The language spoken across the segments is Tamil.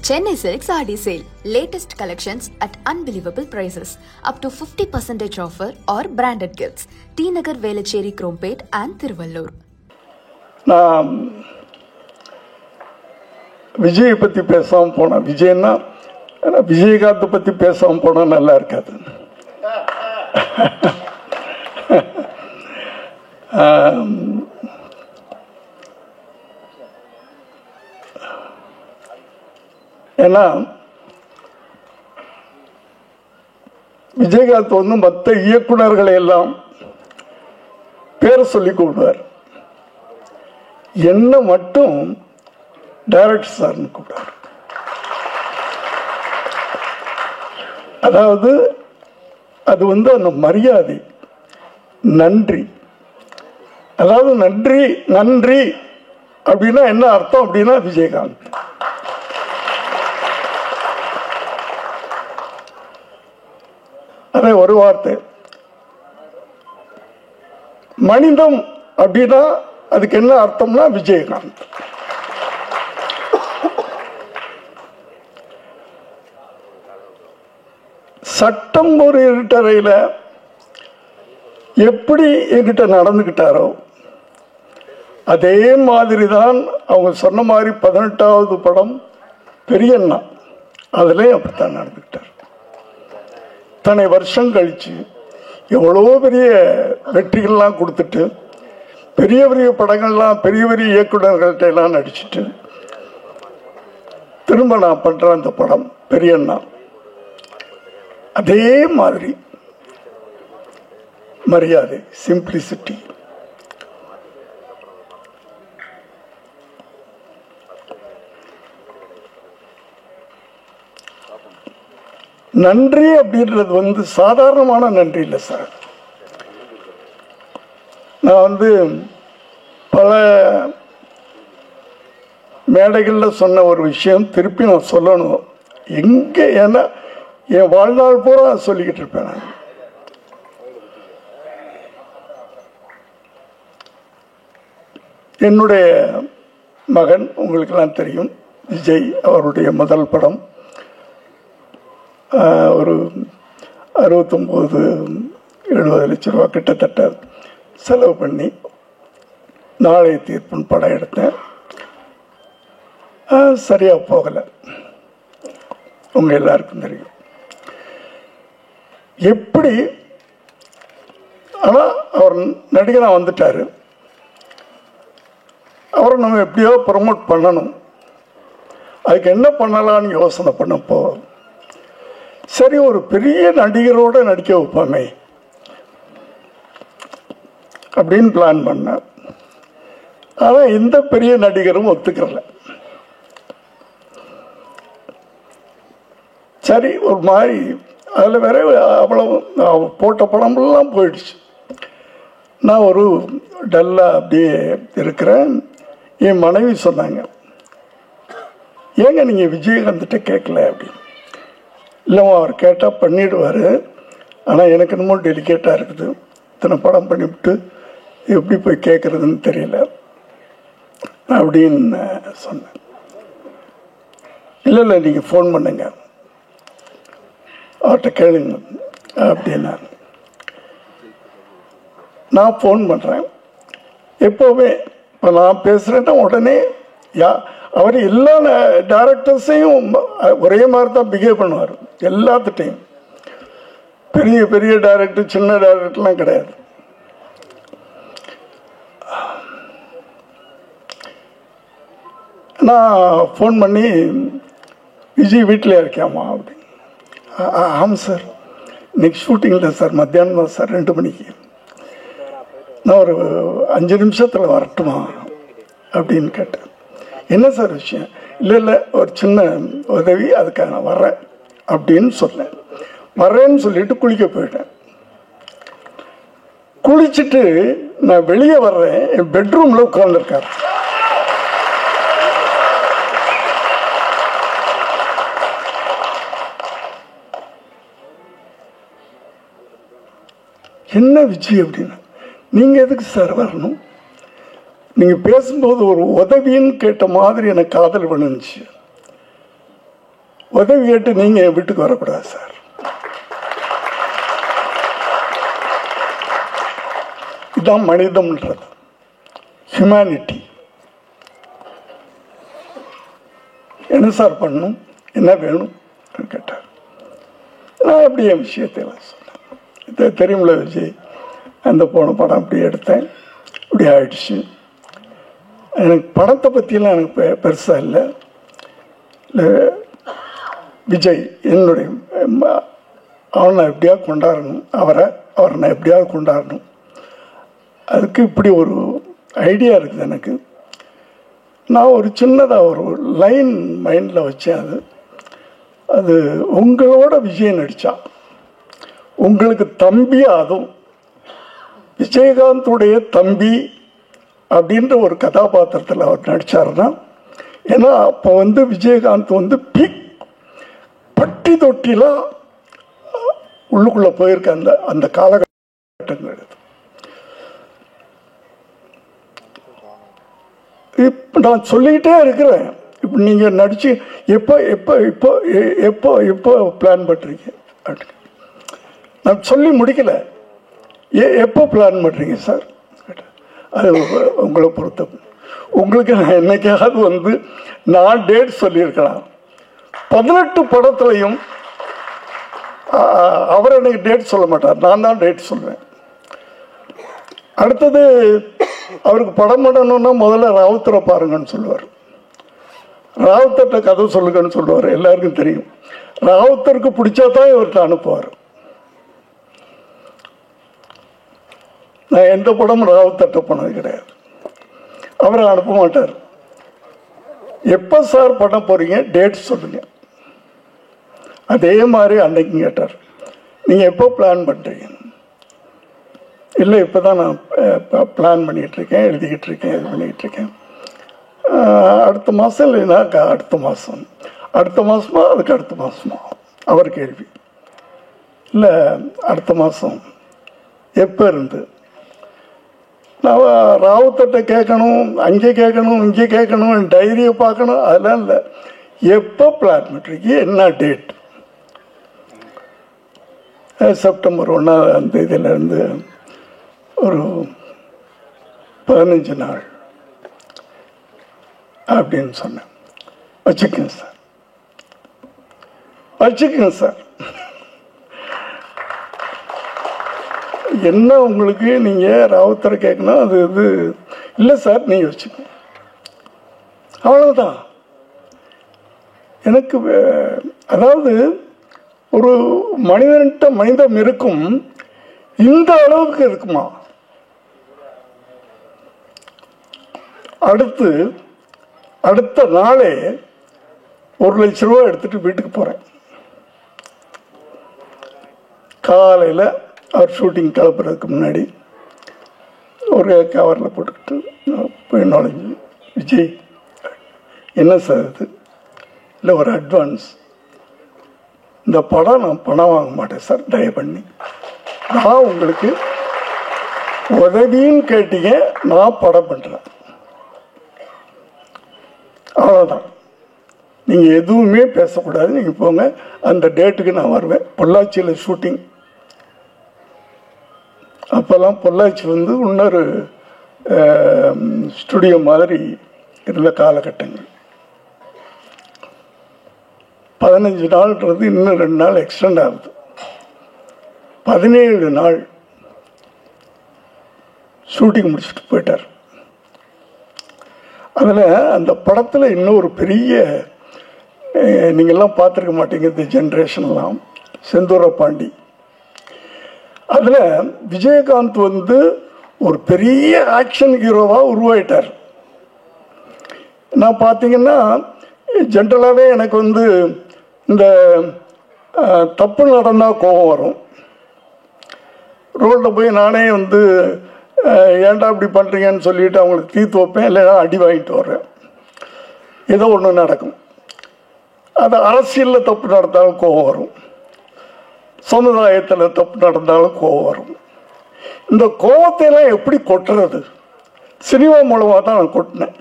Chennai Silks RD sale. Latest collections at unbelievable prices. Up to 50% offer or branded gifts. T Nagar, Velachery, Krompet and Thiruvallur. நான் விஜயை பற்றி பேசாமல் போனேன். விஜய்னா விஜயகாந்தை பற்றி பேசாமல் போனால் நல்லா இருக்காது. ஏன்னா விஜயகாந்த் வந்து மற்ற இயக்குநர்களை எல்லாம் பேரை சொல்லி கூப்பிடுவார், என்ன மட்டும் டைரக்டர் சார்னு கூப்பிடுவார். அதாவது அது வந்து அந்த மரியாதை, நன்றி. அதாவது நன்றி நன்றி அப்படின்னா என்ன அர்த்தம் அப்படின்னா விஜயகாந்த். அதே ஒரு வார்த்தை மனிதம் அப்படின்னா அதுக்கு என்ன அர்த்தம்னா விஜயகாந்த். சட்டம் ஒரு இருட்டறையில் எப்படி என்கிட்ட நடந்துக்கிட்டாரோ அதே மாதிரி தான் அவங்க சொன்ன மாதிரி 18வது படம் பெரியண்ணா அதுலேயும் அப்படித்தான் நடந்துக்கிட்டார். இத்தனை வருஷம் கழிச்சு எவ்வளோ பெரிய வெற்றிகள்லாம் கொடுத்துட்டு பெரிய பெரிய படங்கள்லாம் பெரிய பெரிய இயக்குநர்கள்ட்ட எல்லாம் நடிச்சுட்டு திரும்ப நான் பண்ணுற அந்த படம் பெரியண்ணா அதே மாதிரி மரியாதை, சிம்பிளிசிட்டி. நன்றி அப்படின்றது வந்து சாதாரணமான நன்றி இல்லை சார். நான் வந்து பல மேடைகளில் சொன்ன ஒரு விஷயம் திருப்பி நான் சொல்லணும். எங்கே ஏன்னா என் வாழ்நாள் பூரா சொல்லிக்கிட்டு இருப்பேன் நான். என்னுடைய மகன் உங்களுக்கெல்லாம் தெரியும், விஜய் அவருடைய முதல் படம் ஒரு 69-70 லட்ச ரூபா கிட்டத்தட்ட செலவு பண்ணி நாளை தீர்ப்புன்னு படம் எடுத்தேன். சரியாக போகலை, உங்கள் எல்லாருக்கும் தெரியும் எப்படி. ஆனால் அவர் நடிகராக வந்துட்டார், அவரை நம்ம எப்படியோ ப்ரமோட் பண்ணணும். அதுக்கு என்ன பண்ணலான்னு யோசனை பண்ணப்போ சரி ஒரு பெரிய நடிகரோடு நடிக்க வைப்போமே அப்படின்னு பிளான் பண்ணேன். ஆனால் எந்த பெரிய நடிகரும் ஒத்துக்கிறல. சரி ஒரு மாதிரி அதில் வேற அவ்வளவு போட்ட படமெல்லாம் போயிடுச்சு. நான் ஒரு டல்லாக அப்படியே இருக்கிறேன். என் மனைவி சொன்னாங்க, ஏங்க நீங்கள் விஜயகாந்த்கிட்ட கேட்கல அப்படின்னு. இல்லைம்மா அவர் கேட்டால் பண்ணிவிடுவார், ஆனால் எனக்கு என்னமோ டெலிகேட்டாக இருக்குது, இத்தனை படம் பண்ணிவிட்டு எப்படி போய் கேட்குறதுன்னு தெரியல அப்படின்னு சொன்னேன். இல்லை நீங்கள் ஃபோன் பண்ணுங்க அவர்கிட்ட கேளுங்க அப்படின்னா. நான் ஃபோன் பண்ணுறேன். எப்போவுமே இப்போ நான் பேசுகிறேன்னா உடனே அவர் எல்லா டைரக்டர்ஸையும் ஒரே மாதிரி தான் பிஹேவ் பண்ணுவார் எல்லாத்துட்டையும். பெரிய பெரிய டைரக்டர் சின்ன டைரக்டர்லாம் கிடையாது. நான் ஃபோன் பண்ணி விஜய் வீட்டில் இருக்காமா அப்படின்னு. ஆமாம் சார், நெக்ஸ்ட் ஷூட்டிங்கில் சார் மத்தியானம் தான் சார் 2 மணிக்கு. நான் ஒரு 5 நிமிஷத்தில் வரட்டுமா அப்படின்னு கேட்டேன். என்ன சார் விஷயம்? இல்லை ஒரு சின்ன உதவி, அதுக்காக நான் வர்றேன் அப்படின்னு சொன்னேன். வர்றேன்னு சொல்லிட்டு குளிக்க போயிட்டேன். குளிச்சுட்டு நான் வெளியே வர்றேன், என் பெட்ரூமில் உட்கார்ந்துருக்காரு. என்ன விஜய் அப்படின்னா, நீங்கள் எதுக்கு சார் வரணும்? நீங்கள் பேசும்போது ஒரு உதவின்னு கேட்ட மாதிரி எனக்கு காதல் விழுந்துச்சு. உதவி கேட்டு நீங்கள் என் வீட்டுக்கு வரக்கூடாது சார். இதுதான் மனிதம்ன்றது, ஹியூமனிட்டி. என்ன சார் பண்ணணும், என்ன வேணும் கேட்டார். நான் அப்படி என் விஷயத்தை சொன்னேன். இது தெரியுமில்ல விஜய், அந்த போன படம் அப்படி எடுத்தேன், இப்படி ஆயிடுச்சு. எனக்கு படத்தை பற்றியெல்லாம் எனக்கு பெருசாக இல்லை. விஜய் என்னுடைய அவனை எப்படியாவது கொண்டாடணும், அவரை நான் எப்படியாவது கொண்டாடணும். அதுக்கு இப்படி ஒரு ஐடியா இருக்குது எனக்கு. நான் ஒரு சின்னதாக ஒரு லைன் மைண்டில் வச்சேன். அது உங்களோட விஜய் நடித்தா, உங்களுக்கு தம்பி, அதுவும் விஜயகாந்துடைய தம்பி அப்படின்ற ஒரு கதாபாத்திரத்தில் அவர் நடித்தாருன்னா, ஏன்னா அப்போ விஜயகாந்த் பீக் பட்டி தொட்டிலாம் உள்ளுக்குள்ளே போயிருக்க அந்த காலகட்டங்கள். இப்போ நான் சொல்லிக்கிட்டே இருக்கிறேன். இப்போ நீங்கள் நடிச்சு எப்போ எப்போ இப்போ எப்போ எப்போ பிளான் பண்ணுறீங்க? நான் சொல்லி முடிக்கல. எப்போ பிளான் பண்ணுறீங்க சார்? அது உங்களை பொறுத்த. உங்களுக்கு நான் என்னைக்காவது நான் டேட் சொல்லியிருக்கலாம். 18 படத்துலையும் அவர் எனக்கு டேட் சொல்ல மாட்டார், நான் தான் டேட் சொல்லுவேன். அடுத்தது அவருக்கு படம் பண்ணணும்னா முதல்ல ராவுத்தரை பாருங்கன்னு சொல்லுவார். ராவுத்தர்கிட்ட கதை சொல்லுங்கன்னு சொல்லுவார். எல்லாருக்கும் தெரியும். ராவுத்தருக்கு பிடிச்சா தான் இவர்கிட்ட அனுப்புவார். நான் எந்த படமும் ராவுத்தர்கிட்ட போனது கிடையாது. அவரை அனுப்ப மாட்டார். எப்போ சார் பண்ண போறீங்க, டேட் சொல்லுங்க. அதே மாதிரி அன்னைக்கு கேட்டார், நீங்கள் எப்போ பிளான் பண்ணுறீங்க? இல்லை, இப்போ தான் நான் பிளான் பண்ணிகிட்ருக்கேன், எழுதிக்கிட்டு இருக்கேன், இது பண்ணிக்கிட்டு இருக்கேன். அடுத்த மாதம் இல்லைன்னா அடுத்த மாதம், அடுத்த மாதமா அதுக்கு அடுத்த மாதமா? அவர் கேள்வி. இல்லை, அடுத்த மாதம். எப்போ இருந்து? நான் ராவுத்தர்கிட்ட கேட்கணும், அங்கே கேட்கணும், இங்கே கேட்கணும், டைரியை பார்க்கணும், அதெல்லாம் இல்லை. எப்போ பிளான் பண்ணுறீங்க, என்ன டேட்? செப்டம்பர் 1ஆம் தேதியிலேருந்து ஒரு 15 நாள் அப்படின்னு சொன்னேன். வச்சுக்கங்க சார், வச்சுக்கங்க சார். என்ன உங்களுக்கு நீங்கள் ராவுத்தரை கேட்கணும், அது இது இல்லை சார், நீங்கள் வச்சுக்கோங்க, அவ்வளோதான். எனக்கு அதாவது ஒரு மனிதன்கிட்ட மனிதம் இருக்கும், இந்த அளவுக்கு இருக்குமா? அடுத்த நாளே 1 லட்ச ரூபா எடுத்துட்டு வீட்டுக்கு போறேன். காலையில் அவர் ஷூட்டிங் கிளப்புறதுக்கு முன்னாடி ஒரு கவரில் போட்டுக்கிட்டு போய் நுழைஞ்சு, விஜய் என்ன சார் இது? இல்லை, ஒரு அட்வான்ஸ். இந்த படம் நான் பணம் வாங்க மாட்டேன் சார், தயவு பண்ணி. நான் உங்களுக்கு உதவின்னு கேட்டீங்க, நான் படம் பண்ணுறேன், அவ்வளோதான். நீங்கள் எதுவுமே பேசக்கூடாது, நீங்கள் போங்க. அந்த டேட்டுக்கு நான் வருவேன். பொள்ளாச்சியில் ஷூட்டிங். அப்போல்லாம் பொள்ளாச்சி இன்னொரு ஸ்டுடியோ மாதிரி இருந்த காலகட்டங்கள். 15 நாள்ன்றது இன்னும் 2 நாள் எக்ஸ்டெண்ட் ஆகுது. 17 நாள் ஷூட்டிங் முடிச்சுட்டு போயிட்டார். அதில் அந்த படத்தில் இன்னும் ஒரு பெரிய, நீங்கள்லாம் பார்த்துருக்க மாட்டீங்க இந்த ஜென்ரேஷன்லாம், செந்தூர பாண்டி. அதில் விஜயகாந்த் ஒரு பெரிய ஆக்ஷன் ஹீரோவாக உருவாயிட்டார். நான் பார்த்தீங்கன்னா ஜென்ரலாகவே எனக்கு இந்த தப்பு நடந்தால் கோபம் வரும். ரோட்டில் போய் நானே ஏன்டா இப்படி பண்ணுறீங்கன்னு சொல்லிட்டு அவங்களுக்கு தீர்த்து வைப்பேன், இல்லைன்னா அடி வாங்கிட்டு வர்றேன். ஏதோ ஒன்று நடக்கும். அது அரசியலில் தப்பு நடந்தாலும் கோபம் வரும், சமுதாயத்தில் தப்பு நடந்தாலும் கோபம் வரும். இந்த கோபத்தையெல்லாம் எப்படி கொட்டுறது? சினிமா மூலமாக தான் நான் கொட்டினேன்.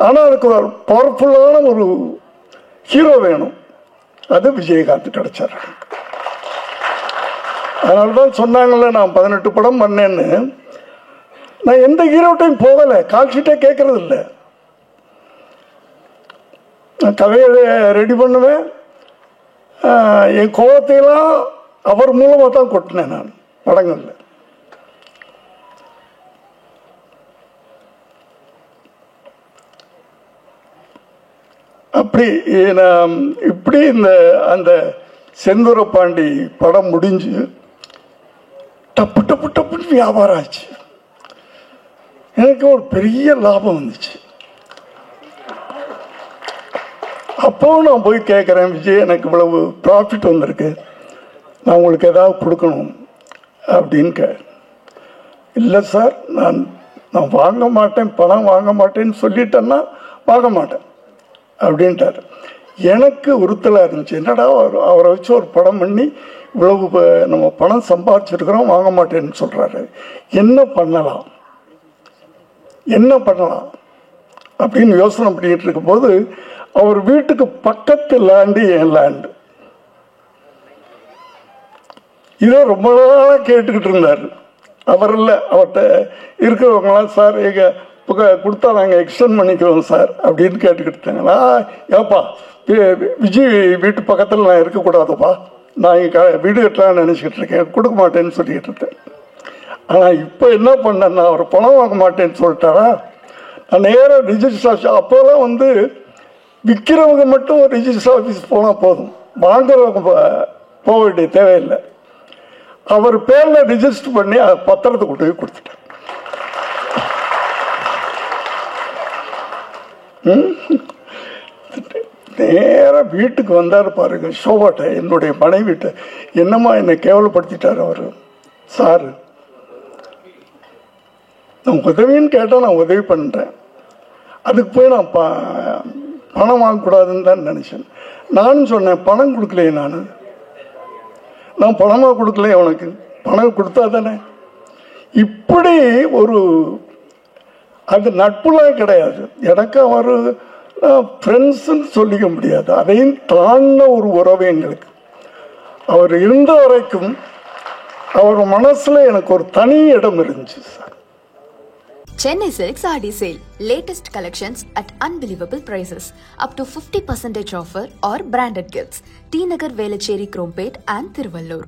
ஆனால் அதுக்கு ஒரு பவர்ஃபுல்லான ஒரு ஹீரோ வேணும். அது விஜயகாந்த் கிடைச்சார். அதனால தான் சொன்னாங்கல்ல, நான் 18 படம் பண்ணேன்னு. நான் எந்த ஹீரோட்டையும் போகலை, கால் ஷீட்டே கேட்கறது இல்லை. நான் கதையை ரெடி பண்ணுவேன், என் கோபத்தையெல்லாம் அவர் மூலமாக தான் கொட்டினேன் நான் படங்களில். அப்படி நான் இப்படி அந்த செந்தூர பாண்டி படம் முடிஞ்சு டப்பு டப்பு டப்புன்னு வியாபாரம் ஆச்சு. எனக்கு ஒரு பெரிய லாபம் வந்துச்சு. அப்போவும் நான் போய் கேட்குறேன், விஜய் எனக்கு இவ்வளவு ப்ராஃபிட் வந்திருக்கு, நான் உங்களுக்கு ஏதாவது கொடுக்கணும் அப்படின்னு இல்லை சார், நான் வாங்க மாட்டேன், பணம் வாங்க மாட்டேன்னு சொல்லிட்டேன்னா வாங்க மாட்டேன் அப்படின்ட்டார். எனக்கு உறுத்தலாக இருந்துச்சு, என்னடா அவரை வச்சு ஒரு படம் பண்ணி இவ்வளவு நம்ம பணம் சம்பாதிச்சிருக்கிறோம், வாங்க மாட்டேன்னு சொல்கிறாரு, என்ன பண்ணலாம் அப்படின்னு யோசனை பண்ணிக்கிட்டு இருக்கும்போது அவர் வீட்டுக்கு பக்கத்து லேண்டு என் லேண்டு. இதை ரொம்ப நாளாக கேட்டுக்கிட்டு இருந்தார். அவர் இல்லை, அவர்கிட்ட இருக்கிறவங்களாம் சார் எங்கள் கொடுத்தா நாங்கள் எக்ஸ்டெண்ட் பண்ணிக்கிறோம் சார் அப்படின்னு கேட்டுக்கிட்டு இருந்தாங்களா. ஏப்பா விஜய் வீட்டு பக்கத்தில் நான் இருக்கக்கூடாதுப்பா, நான் இங்கே வீடு கட்டலான்னு நினச்சிக்கிட்டு இருக்கேன், கொடுக்க மாட்டேன்னு சொல்லிக்கிட்டு இருக்கேன். ஆனால் இப்போ என்ன பண்ணேன்னா, அவர் பணம் வாங்க மாட்டேன்னு சொல்லிட்டாரா, நான் நேராக ரிஜிஸ்டர் ஆஃபீஸ், அப்போலாம் விற்கிறவங்க மட்டும் ரிஜிஸ்டர் ஆஃபீஸ் போனால் போதும், வாங்குறவங்க போக வேண்டிய தேவையில்லை. அவர் பேரில் ரிஜிஸ்டர் பண்ணி பத்திரத்தை கொண்டு போய் கொடுத்துட்டேன். நேராக வீட்டுக்கு வந்தார் பாருங்க, ஷோபாட்ட, என்னுடைய மனைவிட்ட. என்னம்மா என்னை கேவலப்படுத்திட்டார் அவர். சார், நான் உதவின்னு கேட்டால் நான் உதவி பண்ணுறேன், அதுக்கு போய் நான் பணம் வாங்கக்கூடாதுன்னு தான் நினச்சேன். நானும் சொன்னேன், பணம் கொடுக்கலையே, நான் பணமாக கொடுக்கலையே, உனக்கு பணம் கொடுத்தா தானே. இப்படி ஒரு அது நட்புலாம் கிடையாது எனக்கு. அவர் ஃப்ரெண்ட்ஸுன்னு சொல்லிக்க முடியாது, அதையும் தாண்ட ஒரு உறவு எங்களுக்கு. அவர் இருந்த வரைக்கும் அவர் மனசில் எனக்கு ஒரு தனி இடம் இருந்துச்சு sir. Chennai Silks Aadi Sale. Latest collections at unbelievable prices. Up to 50% offer or branded gifts. T Nagar, Velachery, Krompet and Thiruvallur.